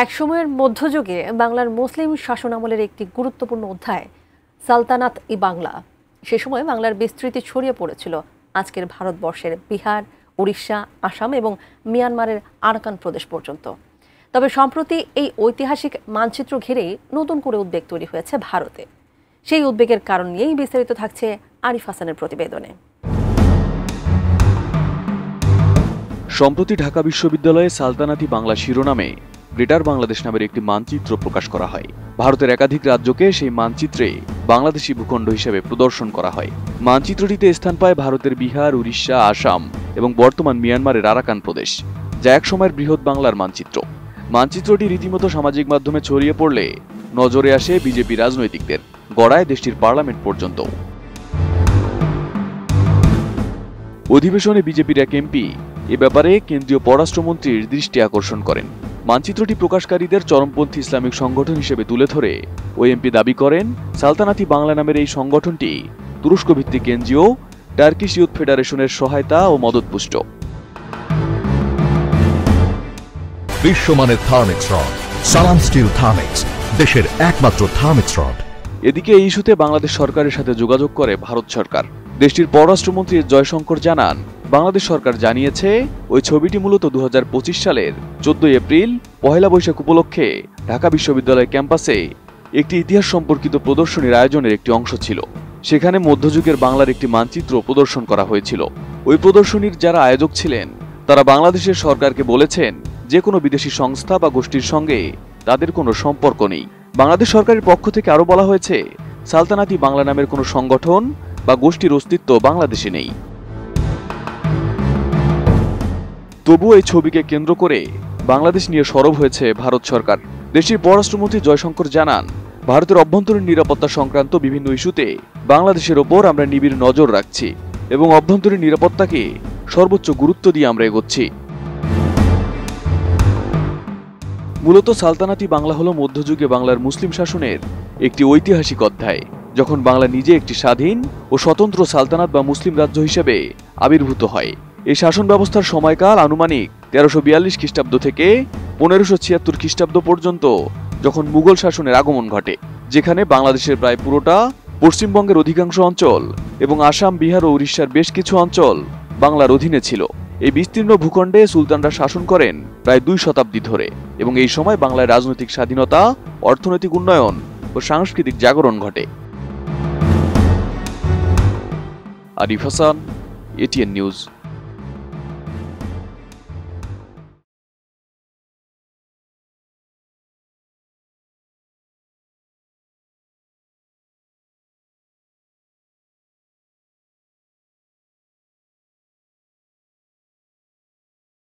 একসময়ের মধ্যযুগে বাংলার মুসলিম শাসনামলের একটি গুরুত্বপূর্ণ অধ্যায় সালতানাত-ই-বাংলা। সে সময় বাংলার বিস্তৃতি ছড়িয়ে পড়েছিল আজকের ভারতবর্ষের বিহার, উড়িষ্যা, আসাম এবং মিয়ানমারের আরাকান প্রদেশ পর্যন্ত। তবে সম্প্রতি এই ঐতিহাসিক মানচিত্র ঘিরেই নতুন করে উদ্বেগ তৈরি হয়েছে ভারতে। সেই উদ্বেগের কারণ নিয়েই বিস্তারিত থাকছে আরিফ হাসানের প্রতিবেদনে। সম্প্রতি ঢাকা বিশ্ববিদ্যালয়ে সালতানাত-ই-বাংলা শিরোনামে গ্রেটার বাংলাদেশ নামের একটি মানচিত্র প্রকাশ করা হয়। ভারতের একাধিক রাজ্যকে সেই মানচিত্রে বাংলাদেশি ভূখণ্ড হিসেবে প্রদর্শন করা হয়। মানচিত্রটিতে স্থান পায় ভারতের বিহার, উড়িষ্যা, আসাম এবং বর্তমান মিয়ানমারের আরাকান প্রদেশ, যা একসময়ের বৃহৎ বাংলার মানচিত্র। মানচিত্রটি রীতিমতো সামাজিক মাধ্যমে ছড়িয়ে পড়লে নজরে আসে বিজেপি রাজনৈতিকদের, গড়ায় দেশটির পার্লামেন্ট পর্যন্ত। অধিবেশনে বিজেপির এক এমপি এ ব্যাপারে কেন্দ্রীয় পররাষ্ট্রমন্ত্রীর দৃষ্টি আকর্ষণ করেন। মানচিত্রটি প্রকাশকারীদের চরমপন্থী ইসলামিক সংগঠন হিসেবে তুলে ধরে ওই এমপি দাবি করেন, সালতানাত-ই-বাংলা নামের এই সংগঠনটি তুরস্ক ভিত্তিক এনজিও টার্কিশ ইউথ ফেডারেশনের সহায়তা ও মদতপুষ্ট। বিশ্বমানের থার্মিক্স রড, সালাম স্টিল থার্মিক্স, দেশের একমাত্র থার্মিক্স রড। এদিকে এই ইস্যুতে বাংলাদেশ সরকারের সাথে যোগাযোগ করে ভারত সরকার। দেশটির পররাষ্ট্রমন্ত্রী জয়শঙ্কর জানান, বাংলাদেশ সরকার জানিয়েছে ওই ছবিটি মূলত 2025 সালের 14 এপ্রিল পহেলা বৈশাখ উপলক্ষে ঢাকা বিশ্ববিদ্যালয় ক্যাম্পাসে একটি ইতিহাস সম্পর্কিত প্রদর্শনীর আয়োজনের একটি অংশ ছিল। সেখানে মধ্যযুগের বাংলার একটি মানচিত্র প্রদর্শন করা হয়েছিল। ওই প্রদর্শনীর যারা আয়োজক ছিলেন তারা বাংলাদেশের সরকারকে বলেছেন, যে কোনো বিদেশি সংস্থা বা গোষ্ঠীর সঙ্গে তাদের কোনো সম্পর্ক নেই। বাংলাদেশ সরকারের পক্ষ থেকে আরো বলা হয়েছে, সালতানাত-ই-বাংলা নামের কোনো সংগঠন বা গোষ্ঠীর অস্তিত্ব বাংলাদেশে নেই। তবুও এই ছবিকে কেন্দ্র করে বাংলাদেশ নিয়ে সরব হয়েছে ভারত সরকার। দেশটির পররাষ্ট্রমন্ত্রী জয়শঙ্কর জানান, ভারতের অভ্যন্তরীণ নিরাপত্তা সংক্রান্ত বিভিন্ন ইস্যুতে বাংলাদেশের ওপর আমরা নিবিড় নজর রাখছি এবং অভ্যন্তরীণ নিরাপত্তাকে সর্বোচ্চ গুরুত্ব দিয়ে আমরা এগোচ্ছি। মূলত সালতানাত-ই-বাংলা হল মধ্যযুগে বাংলার মুসলিম শাসনের একটি ঐতিহাসিক অধ্যায়, যখন বাংলা নিজে একটি স্বাধীন ও স্বতন্ত্র সালতানাত বা মুসলিম রাজ্য হিসেবে আবির্ভূত হয়। এই শাসন ব্যবস্থার সময়কাল আনুমানিক 1342 খ্রিস্টাব্দ থেকে 1576 খ্রিস্টাব্দ পর্যন্ত, যখন মুঘল শাসনের আগমন ঘটে, যেখানে বাংলাদেশের প্রায় পুরোটা, পশ্চিমবঙ্গের অধিকাংশ অঞ্চল এবং আসাম, বিহার ও উড়িষ্যার বেশ কিছু অঞ্চল বাংলার অধীনে ছিল। এই বিস্তীর্ণ ভূখণ্ডে সুলতানরা শাসন করেন প্রায় 2 শতাব্দী ধরে এবং এই সময় বাংলায় রাজনৈতিক স্বাধীনতা, অর্থনৈতিক উন্নয়ন ও সাংস্কৃতিক জাগরণ ঘটে। Arif Hasan, ATN news.